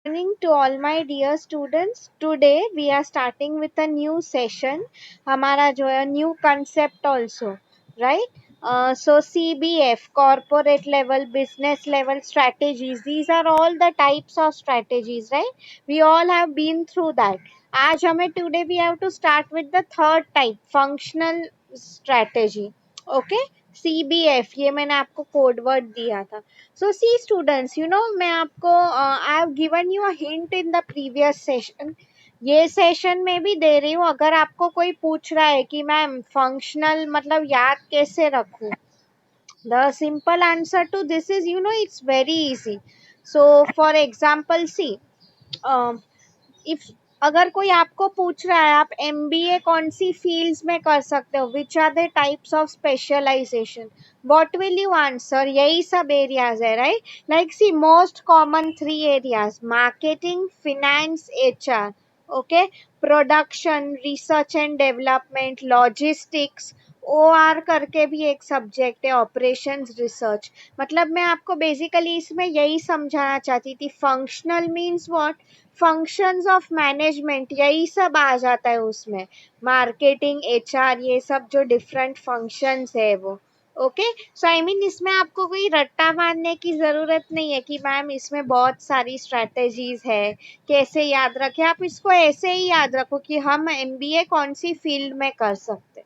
Morning to all my dear students. Today we are starting with a new session. हमारा जो है new concept also, right? So CBF, corporate level, business level strategies. These are all the types of strategies, right? We all have been through that. आज हमें today we have to start with the third type, functional strategy. Okay? CBF ये मैंने आपको code word दिया था. So see students, मैं आपको I have given you a hint in the previous session. ये सेशन में भी दे रही हूँ. अगर आपको कोई पूछ रहा है कि मैम फंक्शनल मतलब याद कैसे रखूं, the simple answer to this is it's very easy. So for example, see, um, if अगर कोई आपको पूछ रहा है आप एमबीए कौन सी फील्ड्स में कर सकते हो, which are the types of specialization, what will you answer? यही सब एरियाज है, right? Like see most common three areas, marketing, finance, HR. Okay, production, research and development, logistics, OR करके भी एक सब्जेक्ट है, ऑपरेशंस रिसर्च. मतलब मैं आपको बेसिकली इसमें यही समझाना चाहती थी. Functional means what? Functions of management, यही सब आ जाता है उसमें. मार्केटिंग, एचआर, ये सब जो डिफरेंट फंक्शंस है वो. ओके, सो आई मीन इसमें आपको कोई रट्टा मारने की जरूरत नहीं है कि मैम इसमें बहुत सारी स्ट्रैटेजीज है, कैसे याद रखें. आप इसको ऐसे ही याद रखो कि हम एमबीए कौन सी फील्ड में कर सकते.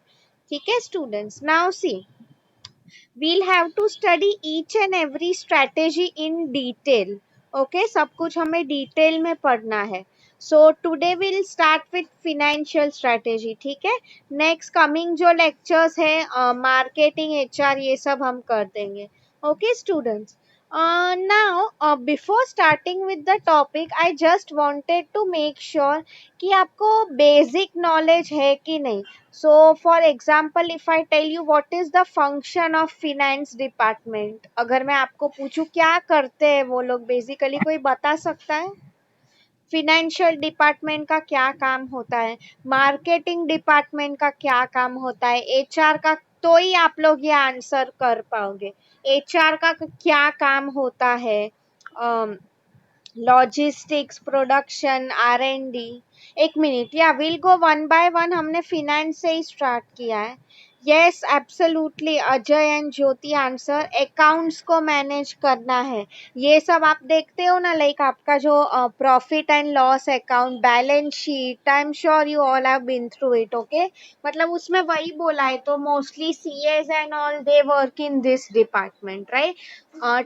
ठीक है students, now see, we'll have to study each and every strategy in detail. Okay, सब कुछ हमें डिटेल में पढ़ना है. So today we'll start with financial strategy. ठीक है, नेक्स्ट कमिंग जो लेक्चर्स है मार्केटिंग, एचआर, ये सब हम कर देंगे. Okay students, now before starting with the topic I just wanted to make sure कि आपको बेसिक नॉलेज है कि नहीं. So for example, if I tell you what is the function of finance department, अगर मैं आपको पूछूं क्या करते हैं वो लोग बेसिकली, कोई बता सकता है? फिनेंशियल डिपार्टमेंट का क्या काम होता है, मार्केटिंग डिपार्टमेंट का क्या काम होता है, एचआर का, तो ही आप लोग ये आंसर कर पाओगे. एचआर का क्या काम होता है, logistics, production, R and D. एक मिनट, या will go one by one. हमने फिनेंस से ही स्टार्ट किया है. Yes absolutely, Ajay and Jyoti answer. Accounts को मैनेज करना है, ये सब आप देखते हो ना, लाइक आपका जो profit and loss account, balance sheet, I am sure you all have been through it. Okay, मतलब उसमें वही बोला है, तो mostly CS and all they work in this department, right?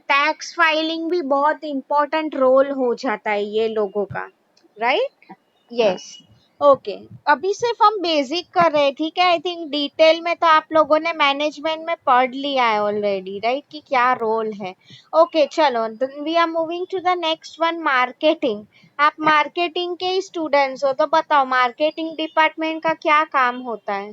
Tax filing भी बहुत इंपॉर्टेंट रोल हो जाता है ये लोगों का, राइट? यस. ओके, अभी सिर्फ हम बेसिक कर रहे हैं, ठीक है. आई थिंक डिटेल में तो आप लोगों ने मैनेजमेंट में पढ़ लिया है ऑलरेडी, राइट, कि क्या रोल है. ओके चलो, we are moving to the next one, marketing. आप मार्केटिंग के स्टूडेंट्स हो तो बताओ मार्केटिंग डिपार्टमेंट का क्या काम होता है?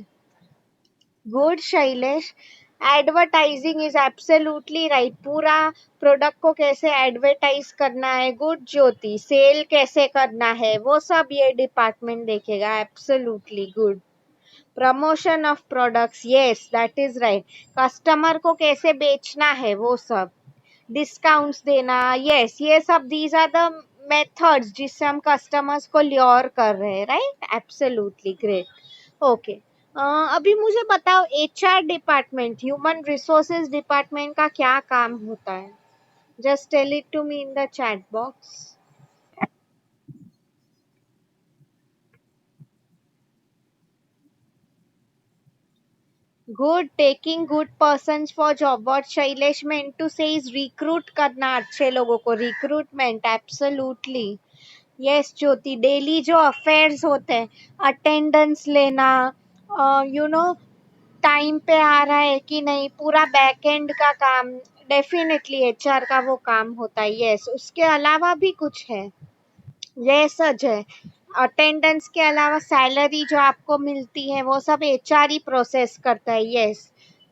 Good Shailesh, advertising is absolutely right. पूरा प्रोडक्ट को कैसे एडवर्टाइज करना है. गुड ज्योति, सेल कैसे करना है वो सब ये डिपार्टमेंट देखेगा. Absolutely good. Promotion of products, yes that is right. Customer को कैसे बेचना है वो सब, डिस्काउंट्स देना, यस ये सब, दीज आर द मेथड्स जिससे हम कस्टमर्स को ल्योर कर रहे हैं, राइट? Absolutely great. ओके, अभी मुझे बताओ HR department, human resources department का क्या काम होता है? Just tell it to me in the chat box. Good, taking good persons for job. What Shailesh meant to say is recruit करना अच्छे लोगों को, recruitment. Absolutely yes Jyoti, daily जो अफेयर्स होते हैं, अटेंडेंस लेना, यू नो टाइम पे आ रहा है कि नहीं, पूरा बैक एंड का काम डेफिनेटली एचआर का वो काम होता है. यस, उसके अलावा भी कुछ है? यस अजय, अटेंडेंस के अलावा सैलरी जो आपको मिलती है वो सब एचआर ही प्रोसेस करता है. Yes,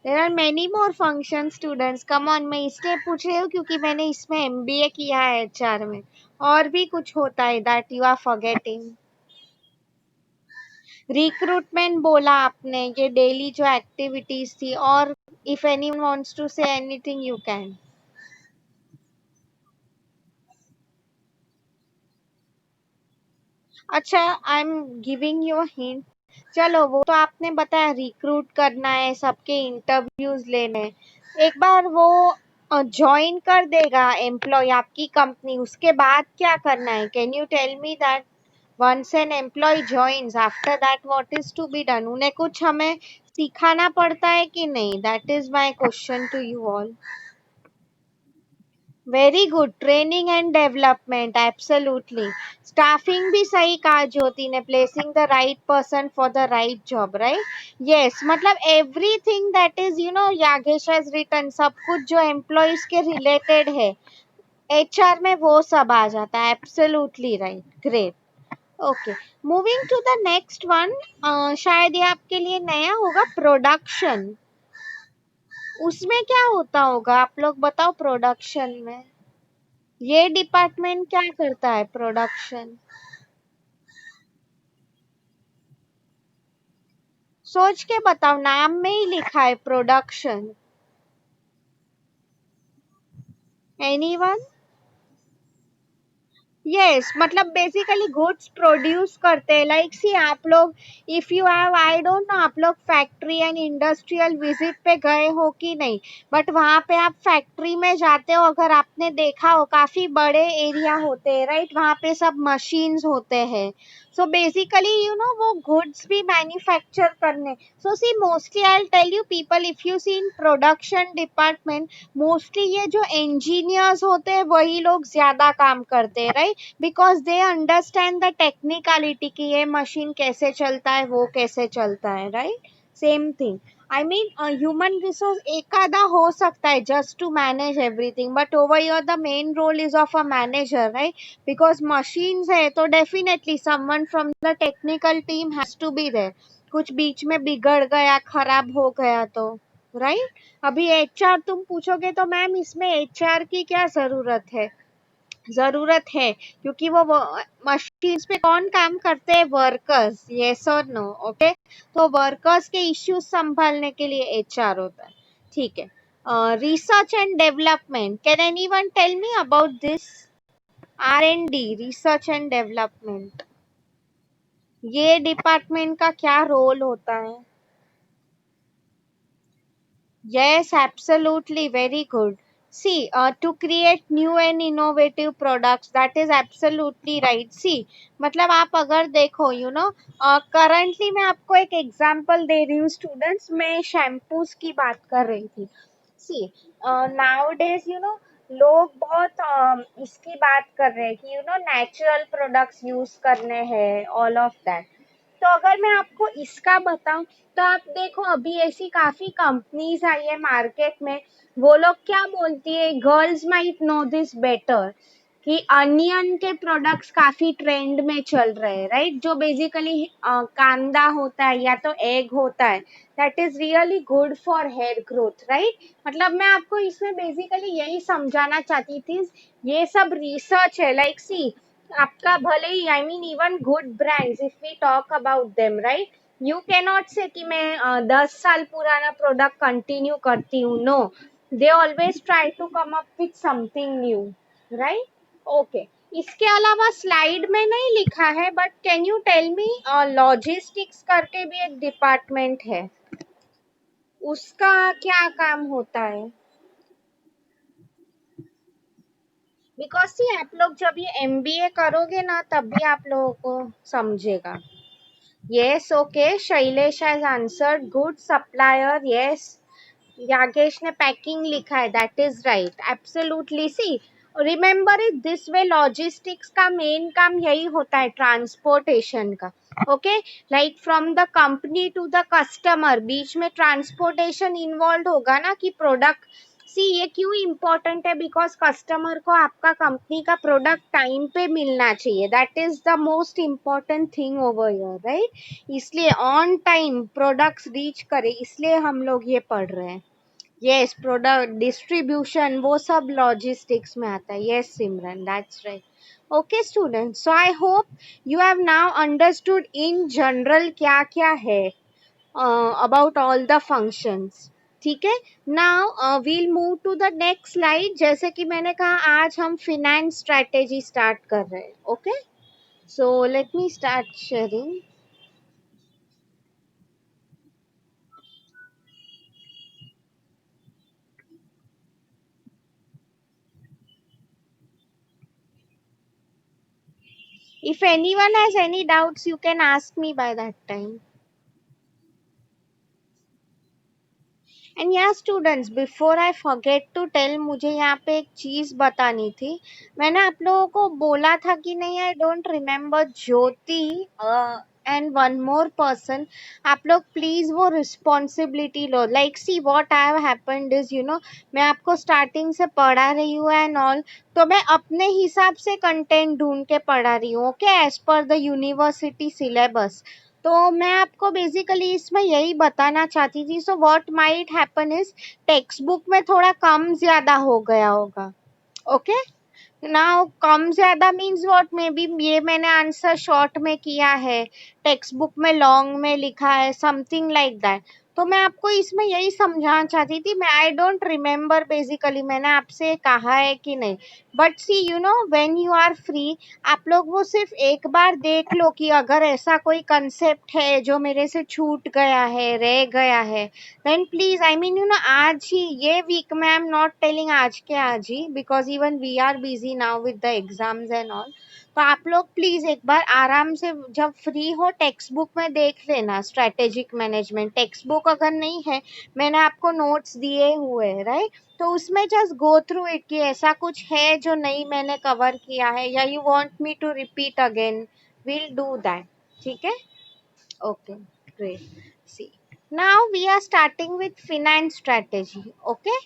there are many more function students, come on. मैं इसलिए पूछ रही हूँ क्योंकि मैंने इसमें एमबीए किया है एचआर में. और भी कुछ होता है that you are forgetting. Recruitment बोला आपने, ये डेली जो एक्टिविटीज थी. और if anyone wants to say anything you can. अच्छा, I am giving you hint. चलो वो तो आपने बताया, रिक्रूट करना है, सबके इंटरव्यूज लेने हैं। एक बार वो ज्वाइन कर देगा एम्प्लॉय आपकी कंपनी, उसके बाद क्या करना है? Can you tell me that? Once an employee joins, after that what is to be done? उन्हें कुछ हमें सिखाना पड़ता है कि नहीं? That is my question to you all. Very good, training and development, absolutely. Staffing भी सही कहा ज्योति ने, placing the right person for the right job, right? Yes, मतलब everything that is Yagesh has written, सब कुछ जो एम्प्लॉयज के रिलेटेड है एचआर में, वो सब आ जाता है। Absolutely right, great. Okay, moving to the next one. शायद ये आपके लिए नया होगा, प्रोडक्शन। उसमें क्या होता होगा, आप लोग बताओ। प्रोडक्शन में ये डिपार्टमेंट क्या करता है? प्रोडक्शन, सोच के बताओ, नाम में ही लिखा है प्रोडक्शन। एनीवन? यस, मतलब बेसिकली गुड्स प्रोड्यूस करते हैं। लाइक सी, आप लोग if you have, I don't no, आप लोग फैक्ट्री एंड इंडस्ट्रियल विजिट पे गए हो कि नहीं, बट वहां पे आप फैक्ट्री में जाते हो, अगर आपने देखा हो काफी बड़े एरिया होते हैं, राइट? वहां पे सब मशीन्स होते हैं। सो बेसिकली वो गुड्स भी मैन्युफैक्चर करने। So see, mostly I tell you people, if you see in production department, mostly ये जो इंजीनियर्स होते हैं वही लोग ज्यादा काम करते हैं, right? Because they understand the technicality कि ये मशीन कैसे चलता है, वो कैसे चलता है, right? Same thing, I mean human resource एक आधा हो सकता है just to manage everything, but over your the main role is of a manager, right? Because machines है तो definitely someone from the technical team has to be there. कुछ बीच में बिगड़ गया, खराब हो गया तो, राइट? अभी एचआर तुम पूछोगे तो मैम इसमें एचआर की क्या जरूरत है? जरूरत है, क्योंकि वो मशीन्स पे कौन काम करते हैं? वर्कर्स। यस और नो? ओके, तो वर्कर्स के इश्यूज संभालने के लिए एचआर होता है। ठीक है। Research and development, can anyone tell me about this? R&D, research and development, ये डिपार्टमेंट का क्या रोल होता है? Yes, absolutely, very good. See, to create new and innovative products, that is absolutely right. See, मतलब आप अगर देखो, currently मैं आपको एक एग्जांपल दे रही हूँ स्टूडेंट्स, मैं शैम्पूस की बात कर रही थी। See, nowadays, लोग बहुत इसकी बात कर रहे हैं कि नेचुरल प्रोडक्ट्स यूज करने हैं, ऑल ऑफ दैट। तो अगर मैं आपको इसका बताऊं, तो आप देखो अभी ऐसी काफी कंपनीज आई है मार्केट में। वो लोग क्या बोलती है, girls might know this better, कि अनियन के प्रोडक्ट्स काफी ट्रेंड में चल रहे हैं, राइट? जो बेसिकली कांदा होता है या तो एग होता है, that is really good for hair growth, right? मतलब मैं आपको इसमें बेसिकली यही समझाना चाहती थी। ये सब रिसर्च है। लाइक सी, आपका भले ही, I mean even good brands, if we talk about them, right? You can not say कि मैं 10 साल पुराना प्रोडक्ट कंटिन्यू करती हूँ, no. They always try to come up with something new, right? Okay, इसके अलावा स्लाइड में नहीं लिखा है, but can you tell me, logistics करके भी एक डिपार्टमेंट है, उसका क्या काम होता है? बिकॉज सी, आप लोग जब ये एमबीए करोगे ना, तब भी आप लोगों को समझेगा। Yes, okay. Shailesh has answered. Good supplier. Yes. Yagesh ने packing लिखा है. That is right. Absolutely. See, remember it this way. Logistics का main काम यही होता है, transportation का. Okay. Like from the company to the customer. बीच में transportation involved होगा ना, कि product। सी, ये क्यों इम्पोर्टेंट है? बिकॉज कस्टमर को आपका कंपनी का प्रोडक्ट टाइम पे मिलना चाहिए, that is the most important thing over here, right? इसलिए ऑन टाइम प्रोडक्ट्स रीच करे, इसलिए हम लोग ये पढ़ रहे हैं। यस, प्रोडक्ट डिस्ट्रीब्यूशन वो सब लॉजिस्टिक्स में आता है। Yes Simran, that's right. Okay students, so I hope you have now understood in general क्या क्या है about all the functions। ठीक है, now we'll move to the next slide. जैसे कि मैंने कहा, आज हम फिनेंस स्ट्रेटेजी स्टार्ट कर रहे हैं। Okay, So let me start sharing. If anyone has any doubts, you can ask me by that time. And या students, before I forget to tell, मुझे यहाँ पे एक चीज बतानी थी. मैंने आप लोगों को बोला था कि नहीं, I don't remember, Jyoti and one more person. आप लोग प्लीज वो responsibility low. Like see what I have happened is, मैं आपको स्टार्टिंग से पढ़ा रही हूँ एंड ऑल, तो मैं अपने हिसाब से कंटेंट ढूंढ के पढ़ा रही हूँ, okay, as per the university syllabus. तो मैं आपको बेसिकली इसमें यही बताना चाहती थी. So what might happen is, textbook में थोड़ा कम ज्यादा हो गया होगा, ओके. नाउ कम ज्यादा मीन्स व्हाट, मे बी ये मैंने आंसर शॉर्ट में किया है, टेक्स्ट बुक में लॉन्ग में लिखा है, समथिंग लाइक दैट. तो मैं आपको इसमें यही समझाना चाहती थी. मैं आई डोंट रिमेम्बर बेसिकली मैंने आपसे कहा है कि नहीं, but see when you are free, आप लोग वो सिर्फ एक बार देख लो कि अगर ऐसा कोई कंसेप्ट है जो मेरे से छूट गया है, रह गया है, देन प्लीज, आई मीन आज ही ये वीक में, आई एम नॉट टेलिंग आज के आज ही, because even we are busy now with the exams and all. तो आप लोग प्लीज एक बार आराम से जब फ्री हो टेक्स्ट बुक में देख लेना. स्ट्रेटेजिक मैनेजमेंट टेक्स्ट बुक अगर नहीं है, मैंने आपको नोट्स दिए हुए हैं, राइट. तो उसमें जस्ट गो थ्रू इट कि ऐसा कुछ है जो नहीं मैंने कवर किया है, या you want me to repeat again, will do that. ठीक है. Okay, great. See, now we are starting with finance strategy. Okay.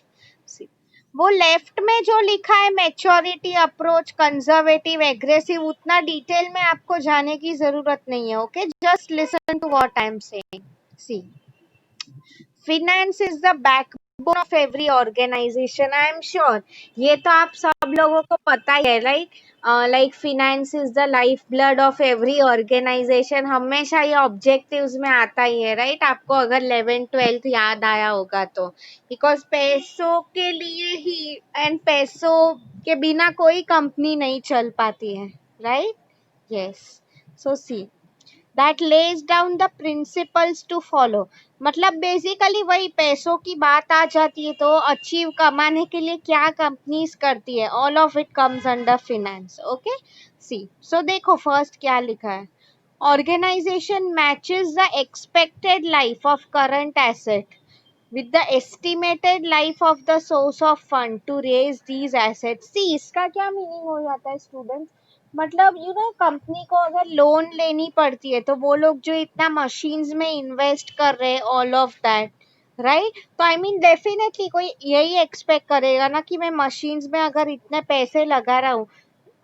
See, वो लेफ्ट में जो लिखा है मैच्योरिटी अप्रोच, कंजर्वेटिव, एग्रेसिव, उतना डिटेल में आपको जाने की जरूरत नहीं है. Okay, just listen to what I am saying. See, finance is the backbone of every organisation. I am sure ये तो आप सब लोगों को पता ही है, right. Like finance is the life blood of every organisation. हमेशा ये ऑब्जेक्टिव्स में आता ही है, राइट. आपको अगर 11th 12th याद आया होगा तो, बिकॉज पैसों के लिए ही, एंड पैसों के बिना कोई कंपनी नहीं चल पाती है, right. Yes. So see, that lays down the principles to follow. मतलब बेसिकली वही पैसों की बात आ जाती है तो अचीव कमाने के लिए क्या कंपनीज करती है, all of it comes under finance. Okay. See, so देखो फर्स्ट क्या लिखा है. Organisation matches the expected life of current asset with the estimated life of the source of fund to raise these assets. See, इसका क्या meaning हो जाता है students. मतलब कंपनी को अगर लोन लेनी पड़ती है तो वो लोग जो इतना मशीन्स में इन्वेस्ट कर रहे हैं, ऑल ऑफ दैट, राइट. तो आई मीन डेफिनेटली कोई यही एक्सपेक्ट करेगा ना कि मैं मशीन्स में अगर इतने पैसे लगा रहा हूँ,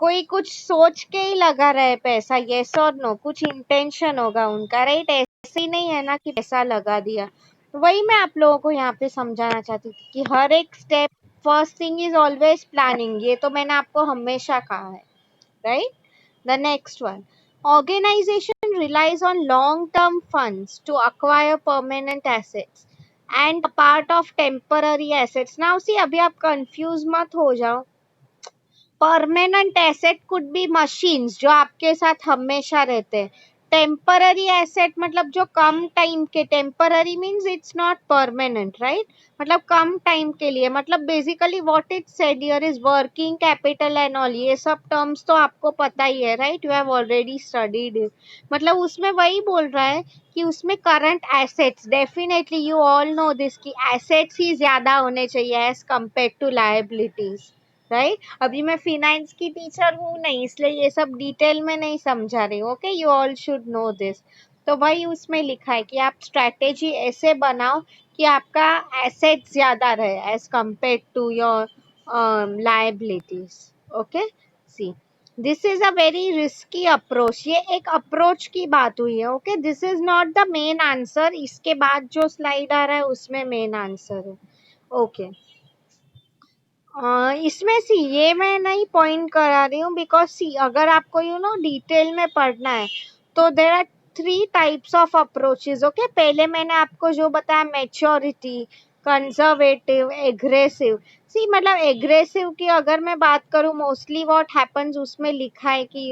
कोई कुछ सोच के ही लगा रहा है पैसा, येस और नो, कुछ इंटेंशन होगा उनका, राइट. ऐसे ही नहीं है ना कि पैसा लगा दिया. तो वही मैं आप लोगों को यहाँ पे समझाना चाहती थी कि हर एक step, first thing is always planning. ये तो मैंने आपको हमेशा कहा है, right. The next one, organization relies on long term funds to acquire permanent assets and a part of temporary assets. Now see, अभी आप कंफ्यूज मत हो जाओ. Permanent asset could be machines जो आपके साथ हमेशा रहते हैं. टेम्पररी एसेट मतलब जो कम टाइम के, temporary means it's not permanent, right. मतलब कम टाइम के लिए, मतलब basically what it said here is working capital and all. ये सब टर्म्स तो आपको पता ही है, right. You have already studied it. मतलब उसमें वही बोल रहा है कि उसमें current assets, definitely you all know this, की एसेट्स ही ज्यादा होने चाहिए as compare to liabilities, right. अभी मैं फिनेंस की टीचर हूँ नहीं, इसलिए ये सब डिटेल में नहीं समझा रही हूँ. Okay, you all should know this. तो वही उसमें लिखा है कि आप स्ट्रैटेजी ऐसे बनाओ कि आपका एसेट ज्यादा रहे as compare to your liabilities. Okay. See, this is a very risky approach. ये एक अप्रोच की बात हुई है. Okay, this is not the main answer. इसके बाद जो स्लाइड आ रहा है उसमें मेन आंसर है. ओके. इसमें सी ये मैं नहीं पॉइंट करा रही हूँ, बिकॉज सी अगर आपको डिटेल में पढ़ना है तो there are 3 types of approaches. Okay, पहले मैंने आपको जो बताया मैच्योरिटी, कंजर्वेटिव, एग्रेसिव. सी मतलब एग्रेसिव की अगर मैं बात करूँ, मोस्टली व्हाट हैपन्स उसमें लिखा है कि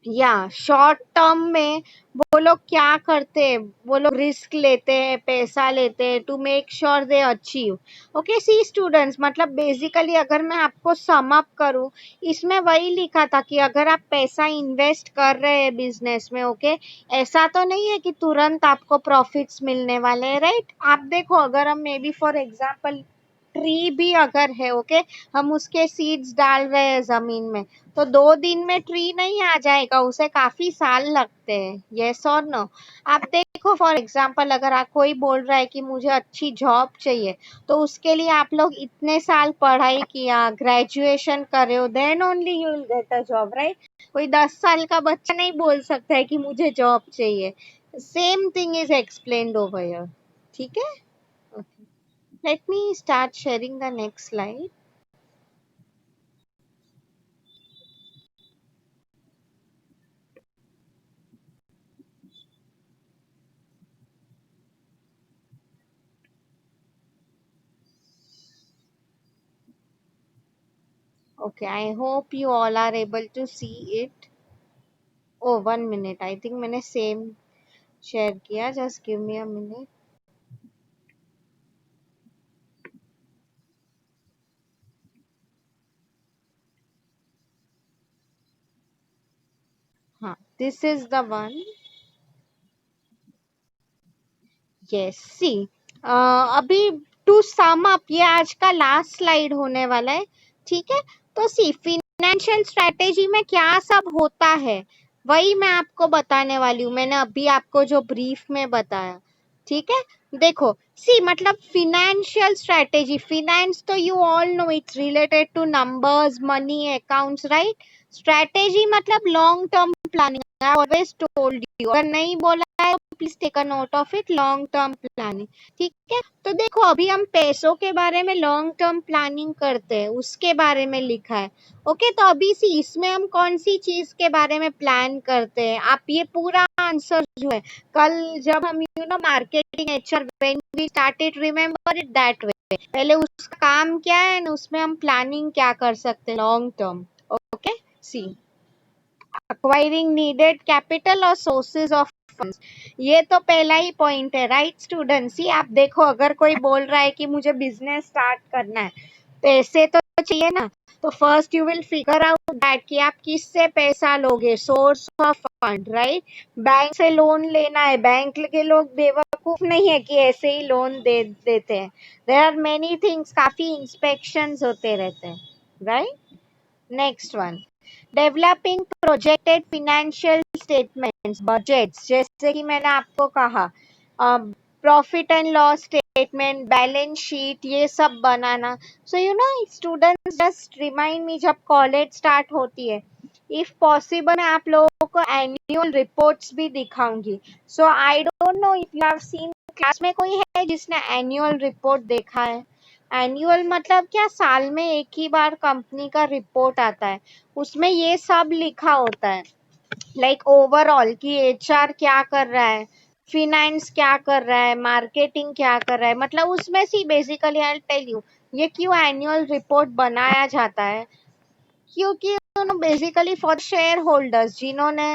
या शॉर्ट टर्म में वो लोग क्या करते हैं, वो लोग रिस्क लेते हैं, पैसा लेते हैं to make sure they achieve. Okay see students, मतलब बेसिकली अगर मैं आपको सम अप करूं, इसमें वही लिखा था कि अगर आप पैसा इन्वेस्ट कर रहे हैं बिजनेस में, ओके, ऐसा तो नहीं है कि तुरंत आपको प्रॉफिट्स मिलने वाले हैं, राइट। आप देखो, अगर हम may be for example tree भी अगर है, ओके, हम उसके सीड्स डाल रहे हैं जमीन में, तो 2 दिन में ट्री नहीं आ जाएगा, उसे काफी साल लगते हैं, यस और नो। आप देखो फॉर एग्जांपल, अगर आप कोई बोल रहा है कि मुझे अच्छी जॉब चाहिए, तो उसके लिए आप लोग इतने साल पढ़ाई किया, ग्रेजुएशन करे हो, then only you will get a job, right. कोई 10 साल का बच्चा नहीं बोल सकता है कि मुझे जॉब चाहिए। Same thing is explained over here, ठीक है। Let me start sharing the next slide. Okay, I hope you all are able to see it. Oh, 1 minute. I think मैंने same share किया. Just give me a minute. हाँ, this is the one. Yes, see. अभी to sum up, ये आज का last slide होने वाला है, ठीक है। तो सी फिनेंशियल स्ट्रेटेजी में क्या सब होता है, वही मैं आपको बताने वाली हूँ। मैंने अभी आपको जो ब्रीफ में बताया, ठीक है। देखो सी, मतलब फिनेंशियल स्ट्रेटेजी, फिनेंस तो you all know, it's related to numbers, money, accounts, right. Strategy मतलब long term planning. I always told you, अगर नहीं बोला है तो please take a note of it, long term planning, ठीक है। तो देखो, अभी हम पैसों के बारे में लॉन्ग टर्म प्लानिंग करते हैं, उसके बारे में लिखा है, ओके। तो अभी सी इसमें हम कौन सी चीज के बारे में प्लान करते हैं, आप ये पूरा आंसर जो है, कल जब हम marketing HR when we started, remember it that way, पहले उसका काम क्या है ना, उसमें हम प्लानिंग क्या कर सकते हैं लॉन्ग टर्म, ओके। सी acquiring needed capital और sources of funds, ये तो पहला ही पॉइंट है, राइट स्टूडेंट। सी आप देखो, अगर कोई बोल रहा है कि मुझे बिजनेस स्टार्ट करना है, पैसे तो चाहिए ना। तो first you will figure out that कि आप किससे पैसा लोगे, source of fund, right. Bank से लोन लेना है, बैंक के लोग बेवकूफ नहीं है कि ऐसे ही लोन दे देते हैं। देयर आर मेनी थिंग्स, काफी इंस्पेक्शंस होते रहते हैं, right. Next one, developing projected financial statements, budgets, जैसे कि मैंने आपको कहा, profit and loss statement, balance sheet, ये सब बनाना। So you know students, just remind me, जब कॉलेज स्टार्ट होती है, इफ पॉसिबल मैं आप लोगों को एनुअल रिपोर्ट्स भी दिखाऊंगी। So I don't know if you have seen, class में कोई है जिसने एनुअल रिपोर्ट देखा है। एनुअल मतलब क्या, साल में एक ही बार कंपनी का रिपोर्ट आता है, उसमें ये सब लिखा होता है, लाइक ओवरऑल कि एचआर क्या कर रहा है, फिनेंस क्या कर रहा है, मार्केटिंग क्या कर रहा है, मतलब उसमें see basically I tell you, ये क्यों एनुअल रिपोर्ट बनाया जाता है, क्योंकि बेसिकली फॉर शेयर होल्डर्स जिन्होंने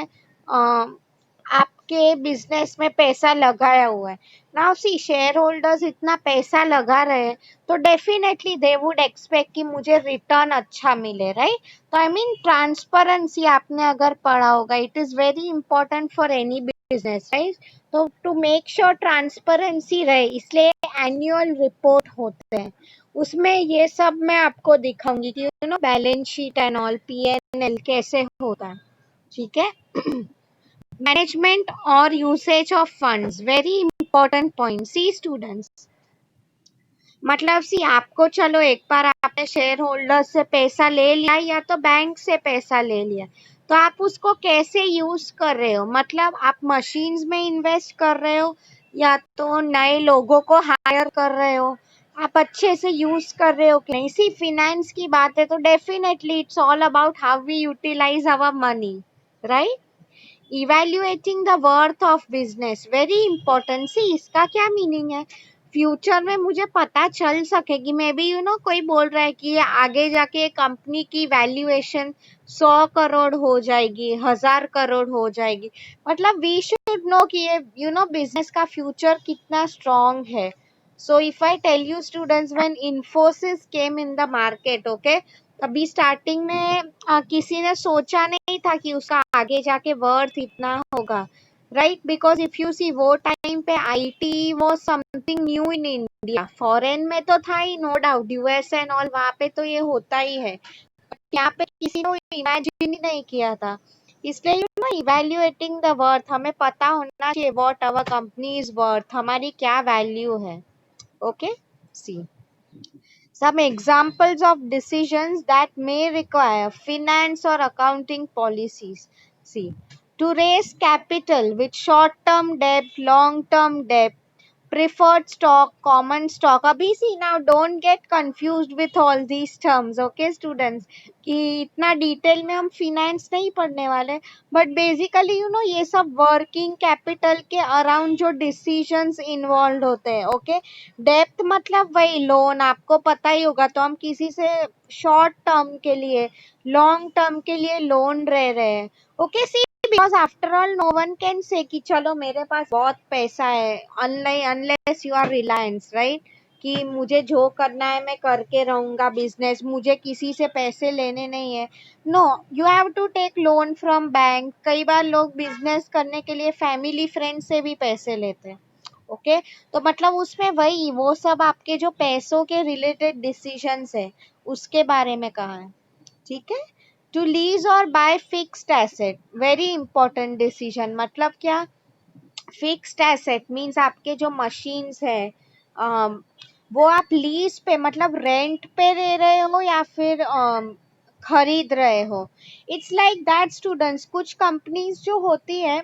आपके बिजनेस में पैसा लगाया हुआ है, नाउ सी शेयर होल्डर्स इतना पैसा लगा रहे हैं, तो डेफिनेटली दे वुड एक्सपेक्ट कि मुझे रिटर्न अच्छा मिले, राइट। तो आई मीन ट्रांसपेरेंसी, आपने अगर पढ़ा होगा, it is very important for any business, right. तो टू मेक श्योर ट्रांसपेरेंसी रहे, इसलिए एनुअल रिपोर्ट होते हैं, उसमें ये सब मैं आपको दिखाऊंगी कि balance sheet and all, PNL कैसे होता है, ठीक है। मैनेजमेंट और usage of funds, very important point. See students, मतलब सी आपको, चलो एक बार आपने शेयर होल्डर से पैसा ले लिया या तो बैंक से पैसा ले लिया, तो आप उसको कैसे यूज कर रहे हो, मतलब आप मशीन्स में इन्वेस्ट कर रहे हो या तो नए लोगों को हायर कर रहे हो, आप अच्छे से यूज कर रहे हो कि नहीं। सी फिनेंस की बात है तो definitely it's all about how we utilise our money, right. Evaluating the worth of business, very important. See इसका क्या मीनिंग है, फ्यूचर में मुझे पता चल सके कि मे बी कोई बोल रहा है कि ये आगे जाके कंपनी की वैल्यूएशन 100 करोड़ हो जाएगी, 1000 करोड़ हो जाएगी। मतलब वी शुड नो कि ये बिजनेस का फ्यूचर कितना स्ट्रांग है। So if I tell you students, when Infosys came in the market, okay, अभी स्टार्टिंग में किसी ने सोचा नहीं था कि उसका आगे जाके वर्थ इतना होगा, right? Because if you see वो टाइम पे आईटी वो something new in India. Foreign में तो था ही, no doubt, US and all, वहां पे तो ये होता ही है, यहाँ पे किसी ने इमेजिन ही नहीं किया था। इसलिए इवेल्युएटिंग द वर्थ, हमें पता होना चाहिए what our company is worth, हमारी क्या वैल्यू है। Okay, see some examples of decisions that may require finance or accounting policies. See, to raise capital with short term debt, long term debt, preferred stock, common stock. अभी सी now don't get confused with all these terms, okay students, कि इतना detail में हम finance नहीं पढ़ने वाले, but basically ये सब वर्किंग कैपिटल के अराउंड जो डिसीजंस इन्वॉल्व होते हैं। ओके, डेप्थ मतलब वही लोन, आपको पता ही होगा, तो हम किसी से शॉर्ट टर्म के लिए, लॉन्ग टर्म के लिए लोन रह रहे हैं। Okay, see because after all no one can say कि चलो मेरे पास बहुत पैसा है, unless you are Reliance, right? कि मुझे जो करना है मैं करके रहूंगा बिजनेस, मुझे किसी से पैसे लेने नहीं है। No, you have to take loan from bank. कई बार लोग बिजनेस करने के लिए फैमिली फ्रेंड से भी पैसे लेते हैं। ओके, तो मतलब उसमें वही वो सब आपके जो पैसों के रिलेटेड डिसीजंस है उसके बारे में कहा है, ठीक है? टू लीज और bye fixed asset, very important decision. मतलब क्या? फिक्स्ड एसेट मीन्स आपके जो मशीन्स है, वो आप लीज पे मतलब रेंट पे दे रहे हो या फिर खरीद रहे हो। It's like that students. कुछ कंपनीज जो होती है,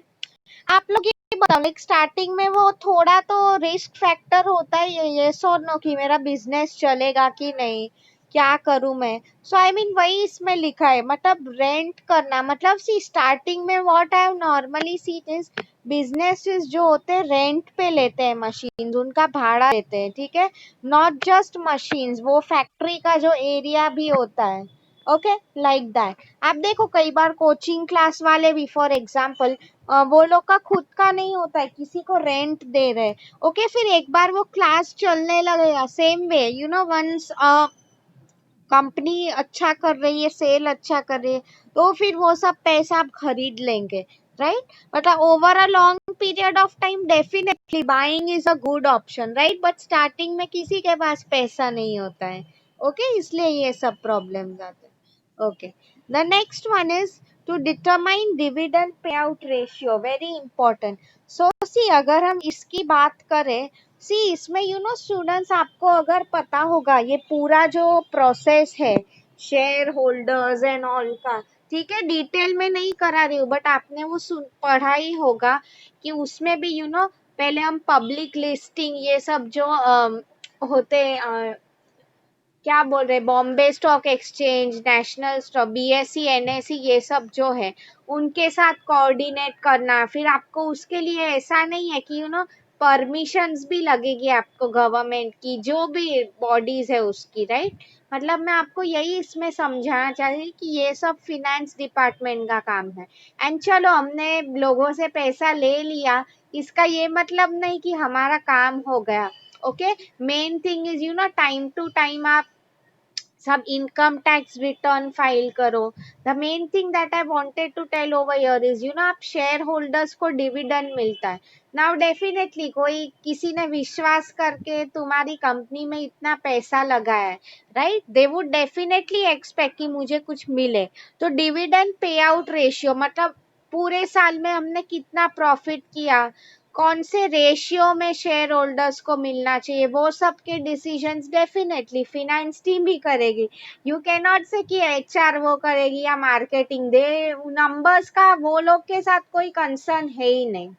आप लोग ये बताओ, लाइक स्टार्टिंग में वो थोड़ा तो रिस्क फैक्टर होता ही है, ये सो नो कि मेरा बिजनेस चलेगा कि नहीं, क्या करूं मैं। सो आई मीन वही इसमें लिखा है, मतलब रेंट करना, मतलब सी स्टार्टिंग में what I have normally seen is businesses जो होते हैं रेंट पे लेते हैं मशीन्स, उनका भाड़ा लेते हैं, ठीक है? नॉट जस्ट मशीन्स, वो फैक्ट्री का जो एरिया भी होता है। Okay, like that. आप देखो कई बार कोचिंग क्लास वाले भी, फॉर एग्जाम्पल, वो लोग का खुद का नहीं होता है, किसी को रेंट दे रहे। ओके, फिर एक बार वो क्लास चलने लगेगा, सेम वे वंस कंपनी अच्छा कर रही है, सेल अच्छा कर रही है, तो फिर वो सब पैसा आप खरीद लेंगे, राइट? मतलब over a long period of time definitely buying is a good option, right? But starting में किसी के पास पैसा नहीं होता है। ओके, इसलिए ये सब प्रॉब्लम्स आते हैं। Okay, the next one is to determine dividend payout ratio, very important. So see अगर हम इसकी बात करें, सी इसमें स्टूडेंट्स, आपको अगर पता होगा ये पूरा जो प्रोसेस है शेयर होल्डर्स एंड ऑल का, ठीक है, डिटेल में नहीं करा रही हूँ, बट आपने वो पढ़ा ही होगा कि उसमें भी पहले हम पब्लिक लिस्टिंग, ये सब जो होते क्या बोल रहे, Bombay stock exchange, national stock, BSc, NSC, ये सब जो है उनके साथ कोऑर्डिनेट करना। फिर आपको उसके लिए ऐसा नहीं है कि परमिशंस भी लगेगी आपको गवर्नमेंट की, जो भी बॉडीज है उसकी, राइट? मतलब मैं आपको यही इसमें समझाना चाहती कि ये सब फिनेंस डिपार्टमेंट का काम है। एंड चलो हमने लोगों से पैसा ले लिया, इसका ये मतलब नहीं कि हमारा काम हो गया। Okay, main thing is time to time आप सब इनकम टैक्स रिटर्न फाइल करो। The main thing that I wanted to tell over here is आप शेयर होल्डर्स को डिविडेंड मिलता है। नाउ डेफिनेटली कोई किसी ने विश्वास करके तुम्हारी कंपनी में इतना पैसा लगाया है, right? They would definitely expect कि मुझे कुछ मिले। तो डिविडेंड पे आउट रेशियो मतलब पूरे साल में हमने कितना प्रॉफिट किया, कौन से रेशियो में शेयर होल्डर्स को मिलना चाहिए, वो सब के डिसीजंस डेफिनेटली फिनेंस टीम ही करेगी। यू कैन नॉट से कि एचआर वो करेगी या मार्केटिंग, दे नंबर्स का वो लोग के साथ कोई कंसर्न है ही नहीं,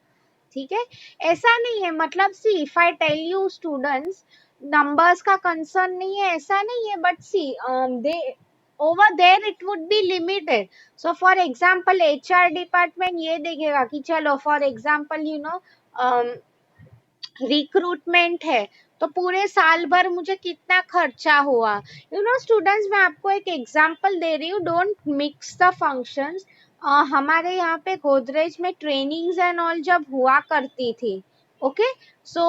ठीक है? ऐसा नहीं है, मतलब see if I tell you students, numbers का कंसर्न नहीं है ऐसा नहीं है, but see they over there it would be limited. So for example HR department ये देखेगा कि चलो फॉर एग्जाम्पल रिक्रूटमेंट है, तो पूरे साल भर मुझे कितना खर्चा हुआ। स्टूडेंट्स, मैं आपको एक एग्जांपल दे रही हूँ, डोंट मिक्स द फंक्शंस। हमारे यहाँ पे गोदरेज में ट्रेनिंग्स एंड ऑल जब हुआ करती थी, ओके, सो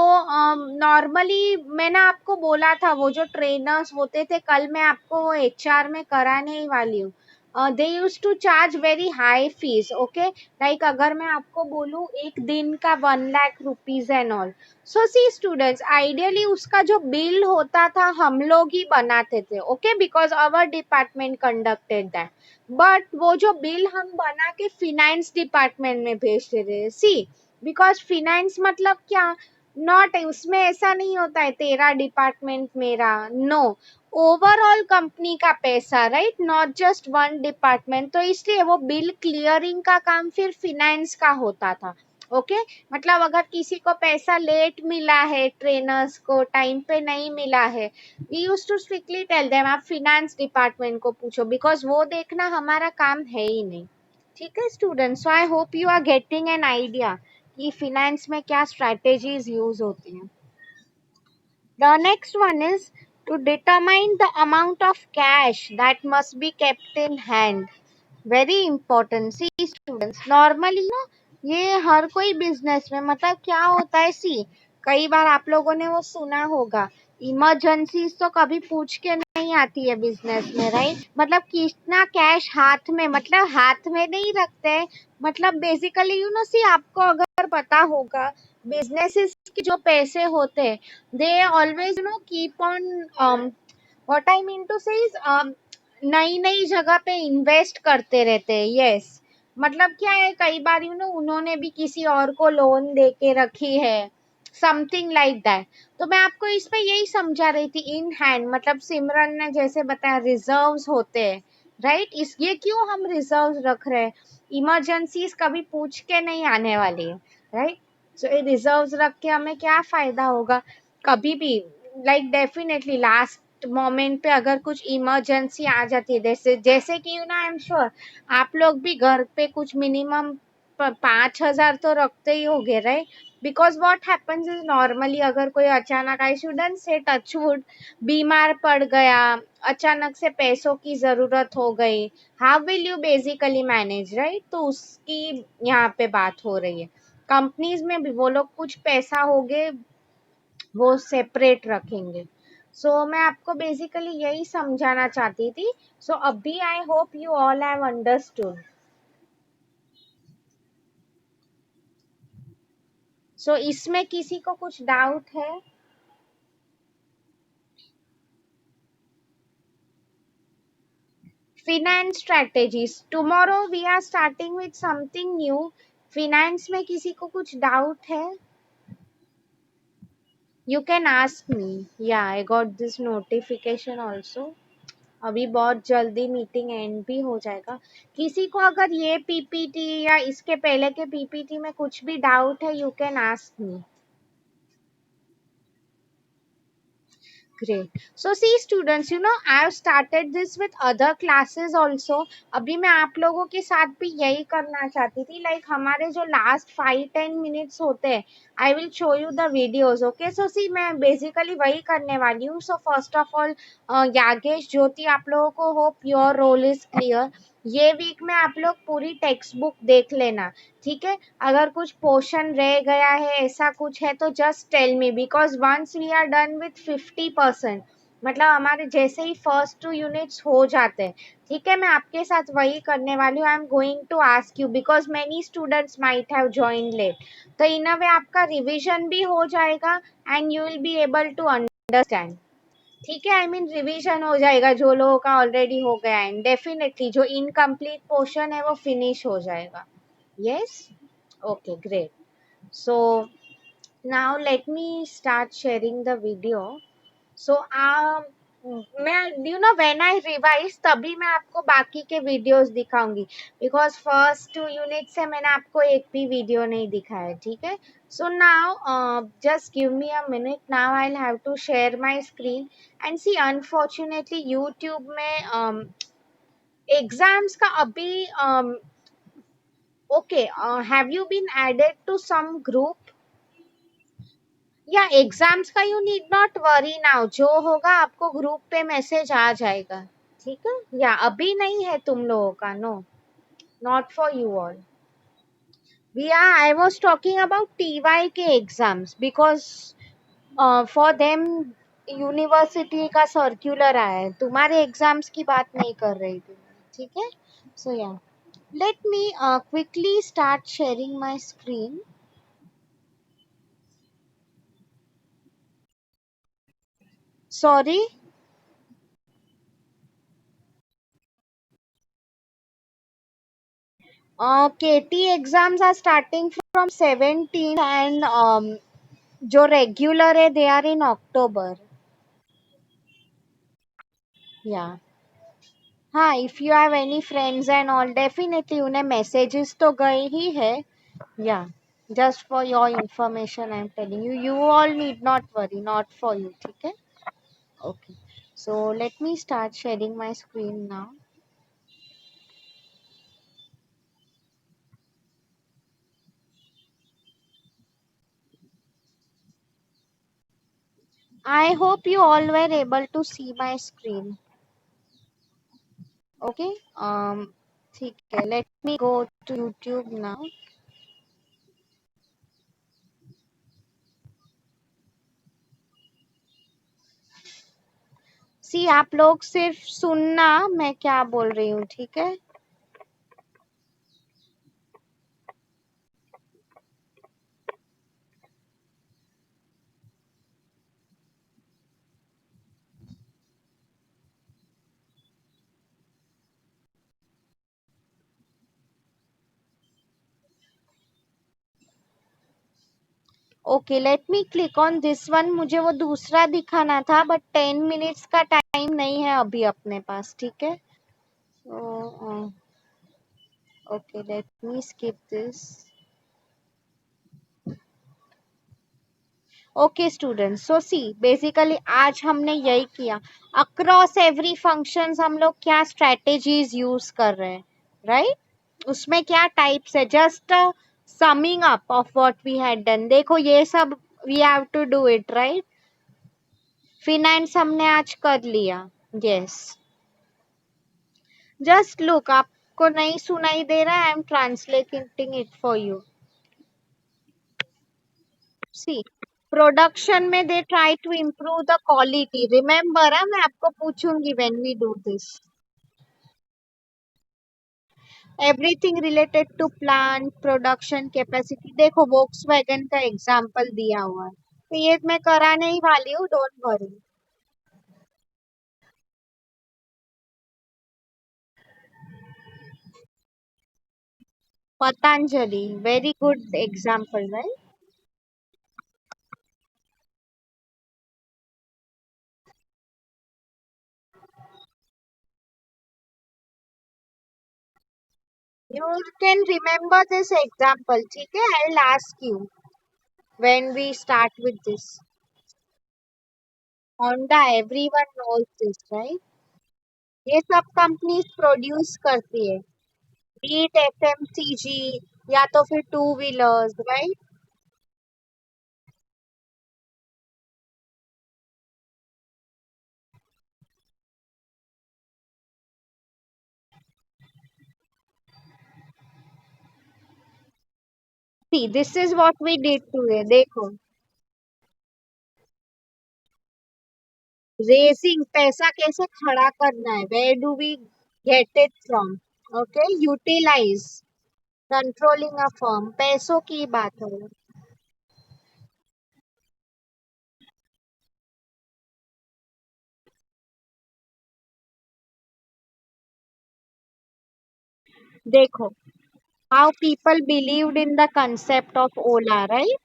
नॉर्मली मैंने आपको बोला था वो जो ट्रेनर्स होते थे, कल मैं आपको वो एचआर में कराने ही वाली हूँ। They use to charge very high fees, okay, like अगर मैं आपको बोलूँ एक दिन का 1 lakh rupees and all. So see students, ideally उसका जो बिल होता था हम लोग ही बनाते थे, okay, because our department conducted that. But वो जो बिल हम बना के फिनेंस डिपार्टमेंट में भेजते थे, सी, बिकॉज फिनेंस मतलब क्या, नॉट, उसमें ऐसा नहीं होता है तेरा डिपार्टमेंट मेरा, नो, ओवरऑल कंपनी का पैसा, right, not just one department. तो इसलिए वो बिल क्लियरिंग का काम फिर फिनेंस का होता था, ओके। मतलब अगर किसी को पैसा लेट मिला है, ट्रेनर्स को टाइम पे नहीं मिला है, we use to strictly tell them आप फिनेंस डिपार्टमेंट को पूछो, बिकॉज वो देखना हमारा काम है ही नहीं। ठीक है students, so I hope you are getting an idea कि फिनेंस में क्या स्ट्रेटेजीज यूज होती हैं। The next one is to determine the amount of cash that must be kept in hand. Very important. See students, normally ना ये हर कोई business में, मतलब क्या होता है, सी, कई बार आप लोगों ने वो सुना होगा, इमरजेंसीज तो कभी पूछ के नहीं आती है बिजनेस में, राइट। मतलब कितना कैश हाथ में, मतलब हाथ में नहीं रखते हैं, मतलब बेसिकली सी, आपको अगर पता होगा बिजनेसेस के जो पैसे होते हैं, they always keep on, what I mean to say is, नई नई जगह पे इन्वेस्ट करते रहते हैं, यस। मतलब क्या है, कई बार उन्होंने भी किसी और को लोन दे के रखी है, समथिंग लाइक दैट। तो मैं आपको इसमें यही समझा रही थी, इन हैंड मतलब सिमरन ने जैसे बताया रिजर्व्स होते हैं, राइट। इस ये क्यों हम रिजर्व्स रख रहे हैं, इमरजेंसीज कभी पूछ के नहीं आने वाली है, राइट। सो ये रिजर्व्स रख के हमें क्या फायदा होगा, कभी भी, लाइक डेफिनेटली लास्ट मोमेंट पे अगर कुछ इमरजेंसी आ जाती है, जैसे जैसे कि आई एम श्योर आप लोग भी घर पे कुछ मिनिमम 5,000 तो रखते ही होगे, right. Because what happens is normally अगर कोई अचानक, आई शुडंट से टचवुड, बीमार पड़ गया, अचानक से पैसों की जरूरत हो गई, how will you basically manage, right. तो उसकी यहाँ पे बात हो रही है। कंपनीज में भी वो लोग कुछ पैसा होगे वो सेपरेट रखेंगे। सो मैं आपको बेसिकली यही समझाना चाहती थी। सो अभी I hope you all have understood. So इसमें किसी को कुछ डाउट है? Finance strategies, tomorrow we are starting with something new. Finance में किसी को कुछ डाउट है? You can ask me. या I got this notification also. अभी बहुत जल्दी मीटिंग एंड भी हो जाएगा। किसी को अगर ये पीपीटी या इसके पहले के पीपीटी में कुछ भी डाउट है, you can ask me. Great. So see students, I have started this with other classes also. अभी मैं आप लोगों के साथ भी यही करना चाहती थी, like हमारे जो last 5-10 minutes होते हैं, I will show you the videos, okay? So see मैं basically वही करने वाली हूँ। So first of all, यागेश, ज्योति, आप लोगों को hope your role is clear। ये वीक में आप लोग पूरी टेक्स्ट बुक देख लेना, ठीक है। अगर कुछ पोर्शन रह गया है, ऐसा कुछ है तो just tell me, because once we are done with 50%, मतलब हमारे जैसे ही फर्स्ट 2 यूनिट्स हो जाते हैं, ठीक है, मैं आपके साथ वही करने वाली हूँ। I am going to ask you because many students might have join late, तो इन अ वे आपका रिविजन भी हो जाएगा and you will be able to understand, ठीक है। आई मीन रिवीजन हो जाएगा जो लोगों का ऑलरेडी हो गया है, डेफिनेटली जो इनकम्प्लीट पोर्शन है वो फिनिश हो जाएगा। Yes, okay, great. So now let me start sharing the video. So मैं व्हेन आई रिवाइज तभी मैं आपको बाकी के वीडियोस दिखाऊंगी, बिकॉज फर्स्ट 2 यूनिट से मैंने आपको एक भी वीडियो नहीं दिखाया, ठीक है। So now just give me a minute, now I have to share my screen and see, unfortunately YouTube में एग्जाम्स का अभी, okay, have you been added to some group? या एग्जाम्स का you need not worry now, जो होगा आपको group पे message आ जाएगा, ठीक है। या अभी नहीं है तुम लोगों का, no, not for you all. We are, I was talking about TY के exams because for them university का सर्क्यूलर आया है, तुम्हारे एग्जाम्स की बात नहीं कर रही थी, ठीक है। सो या, let me quickly start sharing my screen. Sorry. KT exams are starting from 17 and जो regular है they are in October. Yeah. हाँ, if you have any friends and all, definitely उन्हें messages तो गए ही है। Yeah. Just for your information, I'm telling you, you all need not worry, not for you, ठीक है? Okay. So let me start sharing my screen now. I hope you all were able to see my screen. Okay. ठीक है. Let me go to YouTube now. सी आप लोग सिर्फ सुनना मैं क्या बोल रही हूँ, ठीक है। Okay, let me click on this one. मुझे वो दूसरा दिखाना था बट 10 मिनट्स का टाइम नहीं है अभी अपने पास, ठीक है। Okay, let me skip this. Okay students, so see basically आज हमने यही किया। अक्रॉस एवरी फंक्शंस हम लोग क्या स्ट्रेटेजीज यूज कर रहे हैं, राइट। उसमें क्या टाइप्स है, just summing up of what we had done. देखो ये सब we have to do it, right. Finance हमने आज कर लिया, यस। जस्ट लुक, आपको नहीं सुनाई दे रहा है, I am translating it for you. See production में they try to improve the quality, remember है, मैं आपको पूछूंगी when we do this. Everything related to plant production capacity. देखो वोक्सवैगन का एग्जांपल दिया हुआ है, तो ये मैं कराने ही वाली हूँ, don't worry. Patanjali, very good example, right. You can remember this example, ठीक है। I will ask you when we start with this. Honda, everyone knows this, right? ये सब कंपनीज प्रोड्यूस करती है, बीट FMCG या तो फिर two wheelers, right. See this is what we did today, देखो। रेसिंग, पैसा कैसे खड़ा करना है, where do we get it from. Okay, utilise, controlling a firm, पैसों की बात है। देखो, how people believed in the concept of Ola, right.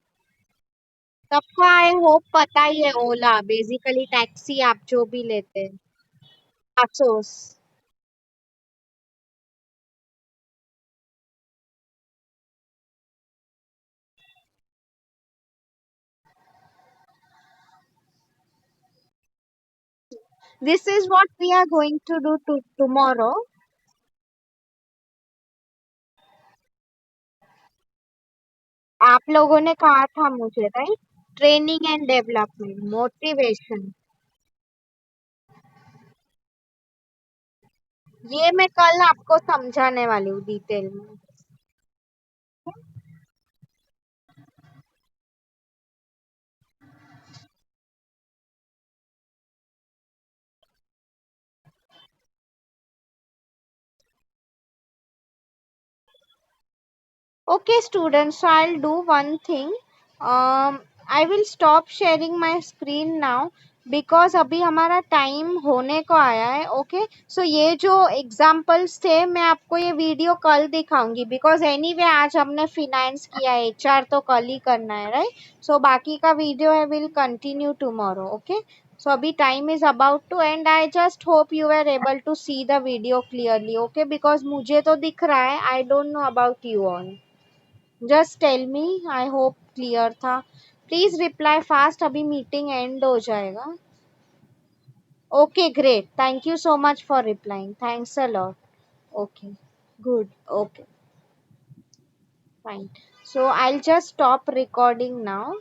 सबको आई होप पता ही है, ओला बेसिकली टैक्सी आप जो भी लेते हैं, अफसोस। This is what we are going to do tomorrow. आप लोगों ने कहा था मुझे, right. Training and development, motivation. ये मैं कल आपको समझाने वाली हूँ डिटेल में। Okay, students, so I'll do one thing. I will stop sharing my screen now because अभी हमारा टाइम होने को आया है। ओके, सो ये जो एग्जाम्पल्स थे मैं आपको ये वीडियो कल दिखाऊंगी बिकॉज एनीवे आज हमने फिनेंस किया है, एचआर तो कल ही करना है, राइट? सो बाकी का वीडियो है will continue tomorrow. Okay, so abhi time is about to end. I just hope you were able to see the video clearly. Okay, because मुझे तो दिख रहा है, I don't know about you all. Just tell me, I hope clear था। Please reply fast, अभी meeting end हो जाएगा। Okay great, thank you so much for replying, thanks a lot. Okay, good, okay, fine. So I'll just stop recording now.